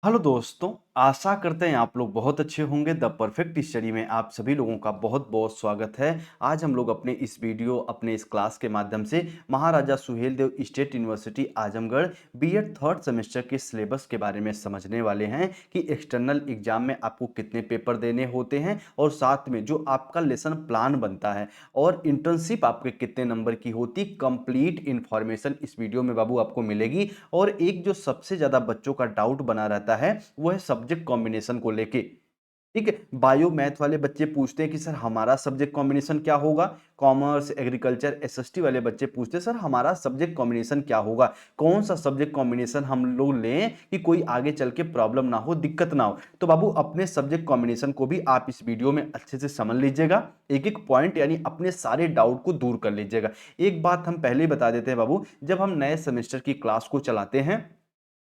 Hello दोस्तों, आशा करते हैं आप लोग बहुत अच्छे होंगे। द परफेक्ट स्टडी में आप सभी लोगों का बहुत बहुत स्वागत है। आज हम लोग अपने इस क्लास के माध्यम से Maharaja Suhel Dev state university Azamgarh BEd third semester के सिलेबस के बारे में समझने वाले हैं कि एक्सटर्नल एग्जाम में आपको कितने पेपर देने होते हैं और साथ में जो आपका लेसन प्लान बनता है और इंटर्नशिप आपके कितने नंबर की होती, कंप्लीट इंफॉर्मेशन इस वीडियो में बाबू आपको मिलेगी। और एक जो सबसे ज्यादा बच्चों का डाउट बना रहता है वो है सब्जेक्ट कॉम्बिनेशन को लेके। ठीक है, बायो मैथ वाले बच्चे पूछते हैं कि सर हमारा सब्जेक्ट कॉम्बिनेशन क्या होगा। कॉमर्स एग्रीकल्चर एसएसटी वाले बच्चे पूछते हैं सर हमारा सब्जेक्ट कॉम्बिनेशन क्या होगा, कौन सा सब्जेक्ट कॉम्बिनेशन हम लोग लें कि कोई आगे चल के प्रॉब्लम ना हो, दिक्कत ना हो। तो बाबू अपने सब्जेक्ट कॉम्बिनेशन को भी आप इस वीडियो में अच्छे से समझ लीजिएगा, एक एक पॉइंट यानी अपने सारे डाउट को दूर कर लीजिएगा। एक बात हम पहले ही बता देते हैं बाबू, जब हम नए सेमेस्टर की क्लास को चलाते हैं,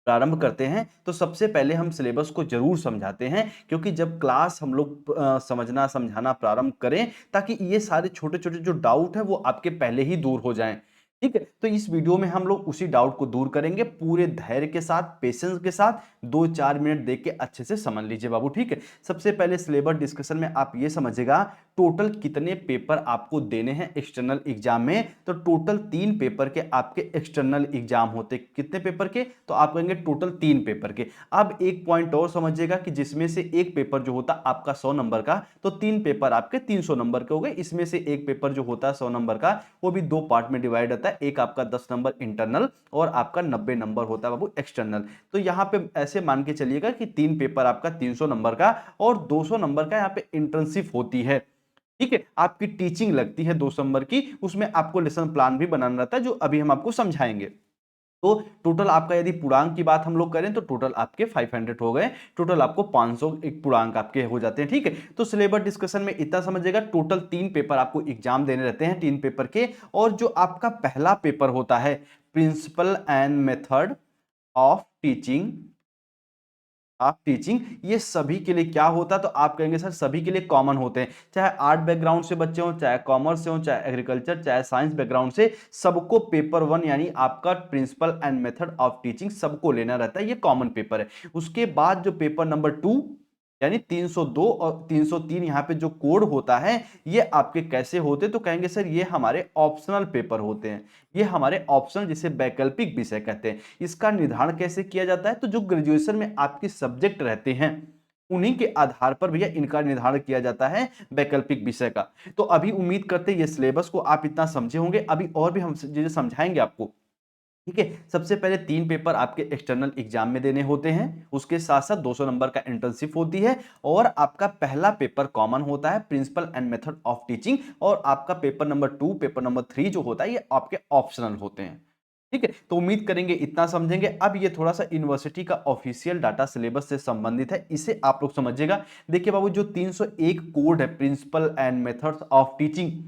प्रारंभ करते हैं, तो सबसे पहले हम सिलेबस को जरूर समझाते हैं, क्योंकि जब क्लास हम लोग समझना समझाना प्रारंभ करें ताकि ये सारे छोटे छोटे जो डाउट है वो आपके पहले ही दूर हो जाएं। ठीक है, तो इस वीडियो में हम लोग उसी डाउट को दूर करेंगे पूरे धैर्य के साथ, पेशेंस के साथ। 2-4 मिनट देख के अच्छे से समझ लीजिए बाबू। ठीक है, सबसे पहले सिलेबस डिस्कशन में आप ये समझिएगा टोटल कितने पेपर आपको देने हैं एक्सटर्नल एग्जाम में। तो टोटल 3 पेपर के आपके एक्सटर्नल एग्जाम होते। कितने पेपर के? तो आप कहेंगे टोटल 3 पेपर के। अब एक पॉइंट और समझिएगा कि जिसमें से एक पेपर जो होता आपका 100 नंबर का, तो 3 पेपर आपके 300 नंबर के हो गए। इसमें से एक पेपर जो होता है 100 नंबर का, वो भी 2 पार्ट में डिवाइड होता है। एक आपका 10 नंबर इंटरनल और आपका 90 नंबर होता है बाबू एक्सटर्नल। तो यहां पे ऐसे मान के चलिएगा कि 3 पेपर आपका 300 नंबर का और 200 नंबर का यहाँ पे इंटर्नशिप होती है। ठीक है, आपकी टीचिंग लगती है 2 नंबर की, उसमें आपको लेसन प्लान भी बनाना रहता है जो अभी हम आपको समझाएंगे। तो टोटल आपका यदि पूर्णांक की बात हम लोग करें तो टोटल आपके 500 हो गए, टोटल आपको 500 एक पूर्णांक आपके हो जाते हैं। ठीक है, तो सिलेबस डिस्कशन में इतना समझिएगा टोटल 3 पेपर आपको एग्जाम देने रहते हैं, 3 पेपर के। और जो आपका पहला पेपर होता है principle and method of teaching, आप टीचिंग, ये सभी के लिए क्या होता है? तो आप कहेंगे सर सभी के लिए कॉमन होते हैं, चाहे आर्ट बैकग्राउंड से बच्चे हों, चाहे कॉमर्स से हों, चाहे एग्रीकल्चर, चाहे साइंस बैकग्राउंड से, सबको पेपर 1 यानी आपका principle and method of teaching सबको लेना रहता है। ये कॉमन पेपर है। उसके बाद जो पेपर नंबर 2 यानी 302 और 303 यहाँ पे जो कोड होता है, ये आपके कैसे होते? तो कहेंगे सर ये हमारे ऑप्शनल पेपर होते हैं। ये हमारे ऑप्शनल, जिसे वैकल्पिक विषय कहते हैं। इसका निर्धारण कैसे किया जाता है? तो जो ग्रेजुएशन में आपके सब्जेक्ट रहते हैं उन्हीं के आधार पर भैया इनका निर्धारण किया जाता है वैकल्पिक विषय का। तो अभी उम्मीद करते हैं ये सिलेबस को आप इतना समझे होंगे, अभी और भी हम चीजें समझाएंगे आपको। ठीक है, सबसे पहले 3 पेपर आपके एक्सटर्नल एग्जाम में देने होते हैं, उसके साथ साथ 200 नंबर का इंटर्नशिप होती है। और आपका पहला पेपर कॉमन होता है principle and method of teaching, और आपका पेपर नंबर 2 पेपर नंबर 3 जो होता है ये आपके ऑप्शनल होते हैं। ठीक है, तो उम्मीद करेंगे इतना समझेंगे। अब ये थोड़ा सा यूनिवर्सिटी का ऑफिशियल डाटा सिलेबस से संबंधित है, इसे आप लोग समझिएगा। देखिए बाबू, जो 301 कोड है principle and methods of teaching,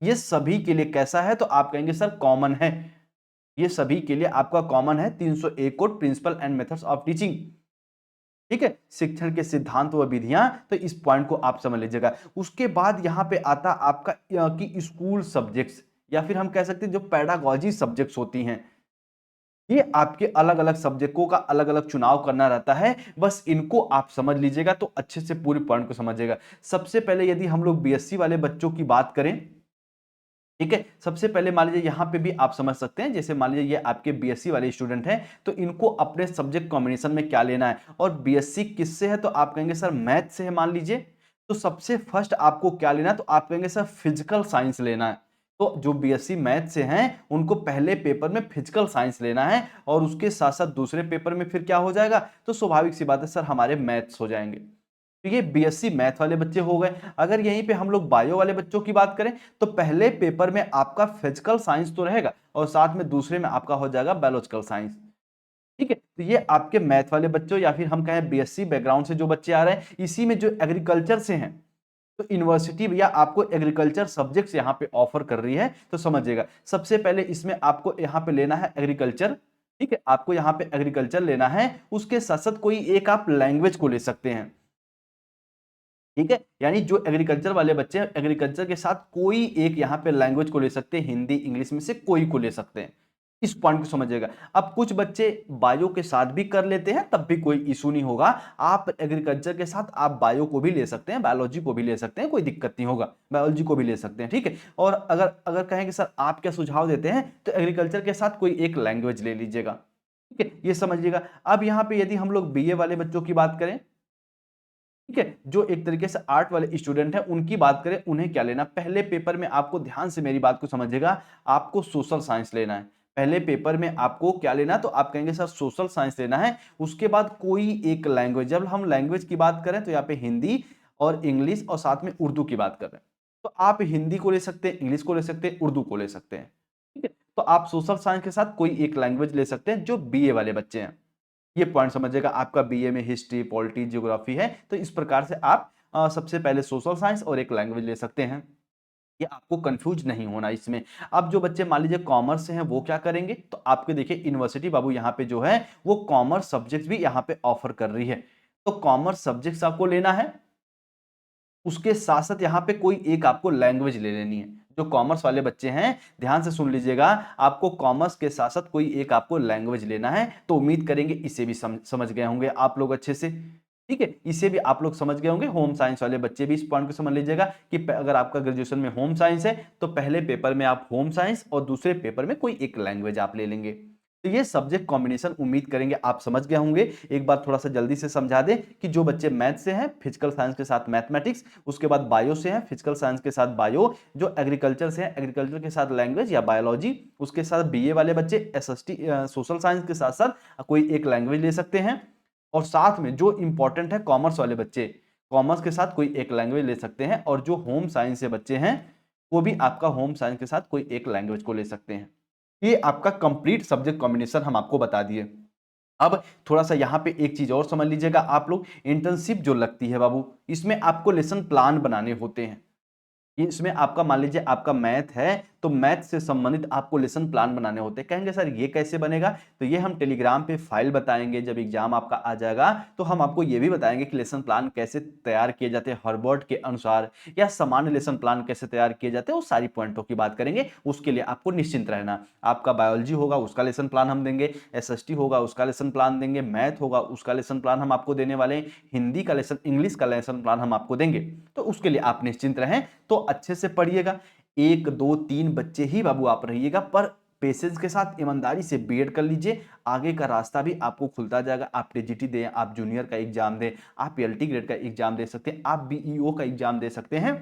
ये सभी के लिए कैसा है? तो आप कहेंगे सर कॉमन है। ये सभी के लिए आपका कॉमन है 301 code principle and methods of teaching. ठीक है, शिक्षण के सिद्धांत व विधियां, तो इस पॉइंट को आप समझ लीजिएगा। उसके बाद यहां पे आता आपका कि स्कूल सब्जेक्ट्स, या फिर हम कह सकते हैं जो पैडागॉजी सब्जेक्ट्स होती हैं, ये आपके अलग अलग सब्जेक्टों का अलग अलग चुनाव करना रहता है। बस इनको आप समझ लीजिएगा तो अच्छे से पूरे पॉइंट को समझिएगा। सबसे पहले यदि हम लोग बीएससी वाले बच्चों की बात करें, ठीक है, सबसे पहले मान लीजिए यहां पे भी आप समझ सकते हैं, जैसे मान लीजिए ये आपके बीएससी वाले स्टूडेंट हैं, तो इनको अपने सब्जेक्ट कॉम्बिनेशन में क्या लेना है। और बीएससी किससे है? तो आप कहेंगे सर मैथ से है मान लीजिए। तो सबसे फर्स्ट आपको क्या लेना है? तो आप कहेंगे सर फिजिकल साइंस लेना है। तो जो बीएससी मैथ से हैं उनको पहले पेपर में फिजिकल साइंस लेना है, और उसके साथ साथ दूसरे पेपर में फिर क्या हो जाएगा? तो स्वाभाविक सी बात है सर हमारे मैथ्स हो जाएंगे। तो ये बीएससी मैथ वाले बच्चे हो गए। अगर यहीं पे हम लोग बायो वाले बच्चों की बात करें, तो पहले पेपर में आपका फिजिकल साइंस तो रहेगा और साथ में दूसरे में आपका हो जाएगा बायोलॉजिकल साइंस। ठीक है, तो ये आपके मैथ वाले बच्चों, या फिर हम कहें बीएससी बैकग्राउंड से जो बच्चे आ रहे हैं, इसी में जो एग्रीकल्चर से हैं, तो यूनिवर्सिटी भैया आपको एग्रीकल्चर सब्जेक्ट्स यहाँ पे ऑफर कर रही है। तो समझिएगा सबसे पहले इसमें आपको यहाँ पे लेना है एग्रीकल्चर। ठीक है, आपको यहाँ पे एग्रीकल्चर लेना है, उसके साथ साथ कोई एक आप लैंग्वेज को ले सकते हैं। ठीक है, यानी जो एग्रीकल्चर वाले बच्चे हैं एग्रीकल्चर के साथ कोई एक यहां पे लैंग्वेज को ले सकते हैं, हिंदी इंग्लिश में से कोई को ले सकते हैं। इस पॉइंट को समझिएगा। अब कुछ बच्चे बायो के साथ भी कर लेते हैं, तब भी कोई इशू नहीं होगा। आप एग्रीकल्चर के साथ आप बायो को भी ले सकते हैं, बायोलॉजी को भी ले सकते हैं, कोई दिक्कत नहीं होगा, बायोलॉजी को भी ले सकते हैं, ठीक है। और अगर अगर कहें कि सर आप क्या सुझाव देते हैं, तो एग्रीकल्चर के साथ कोई एक लैंग्वेज ले लीजिएगा, ठीक है, ये समझिएगा। अब यहाँ पे यदि हम लोग बीए वाले बच्चों की बात करें, ठीक है, जो एक तरीके से आर्ट वाले स्टूडेंट हैं, उनकी बात करें, उन्हें क्या लेना, पहले पेपर में आपको ध्यान से मेरी बात को समझिएगा, आपको सोशल साइंस लेना है। पहले पेपर में आपको क्या लेना, तो आप कहेंगे सर सोशल साइंस लेना है, उसके बाद कोई एक लैंग्वेज, जब हम लैंग्वेज की बात करें तो यहाँ पे हिंदी और इंग्लिश और साथ में उर्दू की बात कर रहे हैं, तो आप हिंदी को ले सकते हैं, इंग्लिश को ले सकते हैं, उर्दू को ले सकते हैं, ठीक है। तो आप सोशल साइंस के साथ कोई एक लैंग्वेज ले सकते हैं जो बीए वाले बच्चे हैं। ये पॉइंट समझिएगा, आपका बीए में हिस्ट्री, पॉलिटी, ज्योग्राफी है, तो इस प्रकार से आप सबसे पहले सोशल साइंस और एक लैंग्वेज ले सकते हैं। ये आपको कंफ्यूज नहीं होना इसमें। अब जो बच्चे मान लीजिए कॉमर्स से हैं, वो क्या करेंगे, तो आपके देखिए यूनिवर्सिटी बाबू यहाँ पे जो है वो कॉमर्स सब्जेक्ट भी यहाँ पे ऑफर कर रही है, तो कॉमर्स सब्जेक्ट्स आपको लेना है, उसके साथ साथ यहाँ पे कोई एक आपको लैंग्वेज ले लेनी है। जो कॉमर्स वाले बच्चे हैं, ध्यान से सुन लीजिएगा, आपको कॉमर्स के साथ साथ कोई एक आपको लैंग्वेज लेना है, तो उम्मीद करेंगे इसे भी समझ गए होंगे आप लोग अच्छे से, ठीक है, इसे भी आप लोग समझ गए होंगे। होम साइंस वाले बच्चे भी इस पॉइंट को समझ लीजिएगा कि अगर आपका ग्रेजुएशन में होम साइंस है, तो पहले पेपर में आप होम साइंस और दूसरे पेपर में कोई एक लैंग्वेज आप ले लेंगे। तो ये सब्जेक्ट कॉम्बिनेशन उम्मीद करेंगे आप समझ गए होंगे। एक बार थोड़ा सा जल्दी से समझा दें कि जो बच्चे मैथ से हैं, फिजिकल साइंस के साथ मैथमेटिक्स, उसके बाद बायो से हैं, फिजिकल साइंस के साथ बायो, जो एग्रीकल्चर से हैं, एग्रीकल्चर के साथ लैंग्वेज या बायोलॉजी, उसके साथ बीए वाले बच्चे एसएसटी सोशल साइंस के साथ साथ कोई एक लैंग्वेज ले सकते हैं, और साथ में जो इंपॉर्टेंट है कॉमर्स वाले बच्चे कॉमर्स के साथ कोई एक लैंग्वेज ले सकते हैं, और जो होम साइंस से बच्चे हैं वो भी आपका होम साइंस के साथ कोई एक लैंग्वेज को ले सकते हैं। ये आपका कंप्लीट सब्जेक्ट कॉम्बिनेशन हम आपको बता दिए। अब थोड़ा सा यहाँ पे एक चीज और समझ लीजिएगा आप लोग, इंटर्नशिप जो लगती है बाबू, इसमें आपको लेसन प्लान बनाने होते हैं। इसमें आपका मान लीजिए आपका मैथ है, तो मैथ से संबंधित आपको लेसन प्लान बनाने होते हैं। कहेंगे सर ये कैसे बनेगा, तो ये हम टेलीग्राम पे फाइल बताएंगे, जब एग्जाम आपका आ जाएगा तो हम आपको ये भी बताएंगे कि लेसन प्लान कैसे तैयार किए जाते हैं हर्बर्ट के अनुसार, या सामान्य लेसन प्लान कैसे तैयार किए जाते हैं, वो सारी पॉइंटों की बात करेंगे। उसके लिए आपको निश्चिंत रहना, आपका बायोलॉजी होगा उसका लेसन प्लान हम देंगे, एसएसटी होगा उसका लेसन प्लान देंगे, मैथ होगा उसका लेसन प्लान हम आपको देने वाले हैं, हिंदी का लेसन, इंग्लिश का लेसन प्लान हम आपको देंगे। तो उसके लिए आप निश्चिंत रहें, तो अच्छे से पढ़िएगा। एक दो तीन बच्चे ही बाबू आप रहिएगा, पर पेशेंस के साथ ईमानदारी से बीएड कर लीजिए, आगे का रास्ता भी आपको खुलता जाएगा। आप टीजीटी दें, आप जूनियर का एग्जाम दें, आप एलटी ग्रेड का एग्जाम दे सकते हैं, आप बीईओ का एग्जाम दे सकते हैं।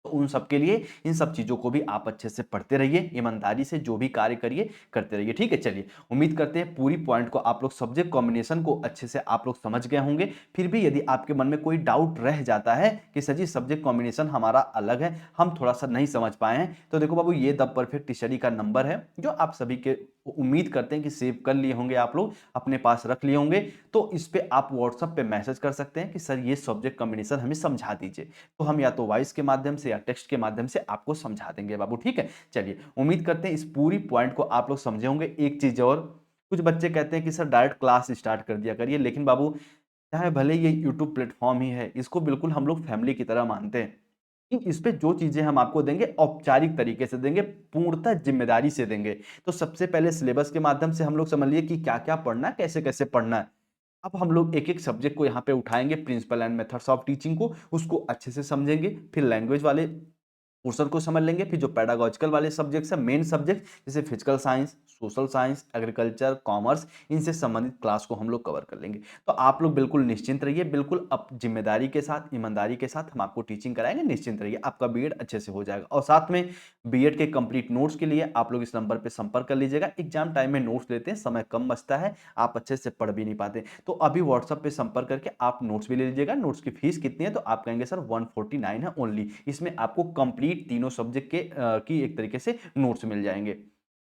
तो उन सब के लिए इन सब चीजों को भी आप अच्छे से पढ़ते रहिए, ईमानदारी से जो भी कार्य करिए करते रहिए, ठीक है। चलिए, उम्मीद करते हैं पूरी पॉइंट को आप लोग सब्जेक्ट कॉम्बिनेशन को अच्छे से आप लोग समझ गए होंगे। फिर भी यदि आपके मन में कोई डाउट रह जाता है कि सर जी सब्जेक्ट कॉम्बिनेशन हमारा अलग है, हम थोड़ा सा नहीं समझ पाए हैं, तो देखो बाबू ये द परफेक्ट स्टडी का नंबर है, जो आप सभी के उम्मीद करते हैं कि सेव कर लिए होंगे, आप लोग अपने पास रख लिए होंगे। तो इस पे आप व्हाट्सएप पे मैसेज कर सकते हैं कि सर ये सब्जेक्ट कॉम्बिनेशन हमें समझा दीजिए, तो हम या तो वॉइस के माध्यम से या टेक्स्ट के माध्यम से आपको समझा देंगे बाबू, ठीक है। चलिए, उम्मीद करते हैं इस पूरी पॉइंट को आप लोग समझे होंगे। एक चीज और, कुछ बच्चे कहते हैं कि सर डायरेक्ट क्लास स्टार्ट कर दिया करिए, लेकिन बाबू चाहे भले ये यूट्यूब प्लेटफॉर्म ही है, इसको बिल्कुल हम लोग फैमिली की तरह मानते हैं कि इस पे जो चीजें हम आपको देंगे औपचारिक तरीके से देंगे, पूर्णतः जिम्मेदारी से देंगे। तो सबसे पहले सिलेबस के माध्यम से हम लोग समझ लिए कि क्या क्या पढ़ना है, कैसे कैसे पढ़ना है। अब हम लोग एक एक सब्जेक्ट को यहाँ पे उठाएंगे, principle and methods of teaching को, उसको अच्छे से समझेंगे, फिर लैंग्वेज वाले पोर्शन को समझ लेंगे, फिर जो पेडागॉजिकल वाले सब्जेक्ट्स हैं, मेन सब्जेक्ट जैसे physical science, social science, agriculture, commerce, इनसे संबंधित क्लास को हम लोग कवर कर लेंगे। तो आप लोग बिल्कुल निश्चिंत रहिए, बिल्कुल अब जिम्मेदारी के साथ, ईमानदारी के साथ हम आपको टीचिंग कराएंगे, निश्चिंत रहिए, आपका बीएड अच्छे से हो जाएगा। और साथ में बीएड के कंप्लीट नोट्स के लिए आप लोग इस नंबर पर संपर्क कर लीजिएगा। एग्जाम टाइम में नोट्स लेते हैं, समय कम बचता है, आप अच्छे से पढ़ भी नहीं पाते, तो अभी व्हाट्सएप पे संपर्क करके आप नोट्स भी ले लीजिएगा। नोट्स की फीस कितनी है, तो आप कहेंगे सर 149 है ओनली, इसमें आपको कंप्लीट तीनों सब्जेक्ट के की एक तरीके से नोट्स मिल जाएंगे,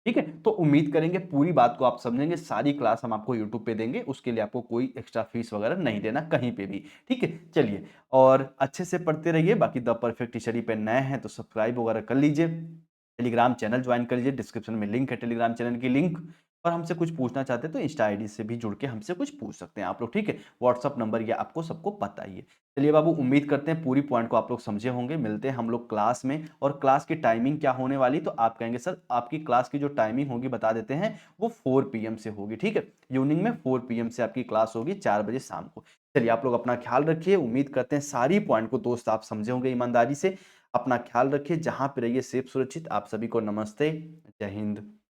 ठीक है। तो उम्मीद करेंगे पूरी बात को आप समझेंगे, सारी क्लास हम आपको यूट्यूब पे देंगे, उसके लिए आपको कोई एक्स्ट्रा फीस वगैरह नहीं देना कहीं पे भी, ठीक है। चलिए, और अच्छे से पढ़ते रहिए। बाकी द परफेक्ट स्टडी पे नए हैं तो सब्सक्राइब वगैरह कर लीजिए, टेलीग्राम चैनल ज्वाइन कर लीजिए, डिस्क्रिप्शन में लिंक है टेलीग्राम चैनल की लिंक, और हमसे कुछ पूछना चाहते हैं तो इंस्टा आईडी से भी जुड़ के हमसे कुछ पूछ सकते हैं आप लोग, ठीक है? व्हाट्सएप नंबर ये आपको सबको पता ही है। चलिए बाबू, उम्मीद करते हैं पूरी पॉइंट को आप लोग समझे होंगे। मिलते हैं हम लोग क्लास में, और क्लास की टाइमिंग क्या होने वाली, तो आप कहेंगे सर आपकी क्लास की जो टाइमिंग होगी बता देते हैं, वो 4 पीएम से होगी, ठीक है? इवनिंग में 4 पीएम से आपकी क्लास होगी, 4 बजे शाम को। चलिए आप लोग अपना ख्याल रखिए। उम्मीद करते हैं सारी पॉइंट को दोस्त आप समझे होंगे ईमानदारी से। अपना ख्याल रखिए, जहाँ पे रहिए सेफ सुरक्षित। आप सभी को नमस्ते, जय हिंद।